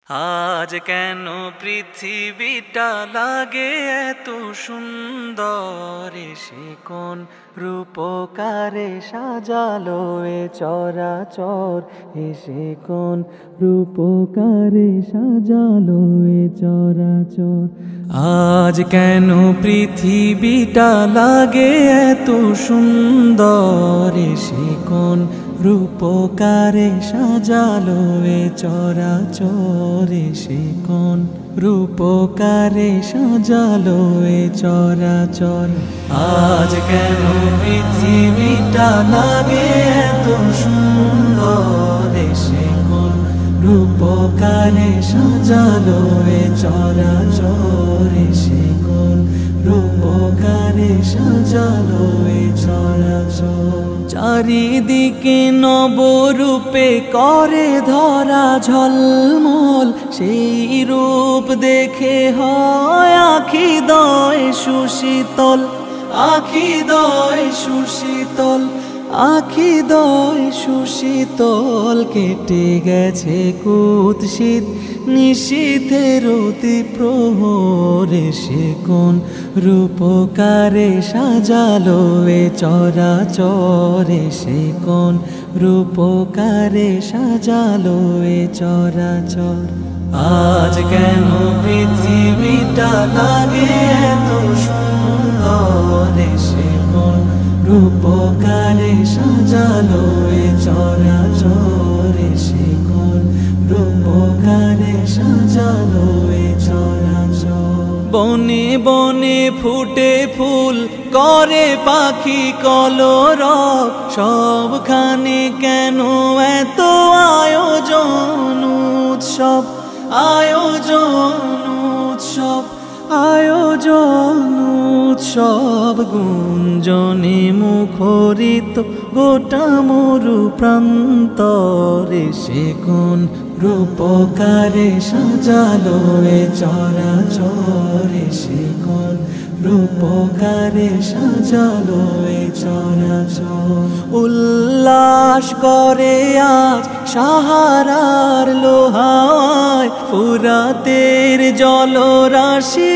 আজ কেন পৃথিবীটা লাগে এত সুন্দর, সে কোন রূপকারে সাজালো এ চরাচর, এসে কোন রূপকারে সাজালো এ চরাচর। আজ কেন পৃথিবীটা লাগে এত সুন্দর, সে কোন রূপকারে সাজালো এ চরাচর, সে কোন রূপকারে সাজালো এ চরাচর। আজ কেন পৃথিবীটা লাগে এত সুন্দর, সে কোন রূপকারে সাজালো এ চরাচর, সে কোন রূপকারে সাজালো এ চরাচর। চারিদিকে নবরূপে করে ধরা ঝলমল, সেই রূপ দেখে হয় আখি দয় সুশীতল, আখি দয় সুশীতল, আখি দয় সুশীতল। কেটে গেছে কুৎসিত নিশীথের অতি প্রহরে, সে কোন রূপকারে সাজালো এ চরাচর, সে কোন রূপকারে সাজালো এ চরাচর। আজ কেন পৃথিবীটা লাগে এত সুন্দর, সে কোন রূপকারে সাজালো এ চরাচর, সে কোন রূপকারে সাজালো এ চরাচর। বনে বনে ফুটে ফুল করে পাখি কলরব, সবখানে কেন এত আয়োজন উৎসব, আয়োজন উৎসব, আয়োজন উৎসব। গুঞ্জনে মুখরিত গোটা মরু প্রান্তরে, সে কোন রূপকারে সাজালো এ চরাচর, সে কোন রূপকারে সাজালো এ চরাচর। উল্লাস করে আজ সাহারার লোহায়, ফুরাতের জলরাশি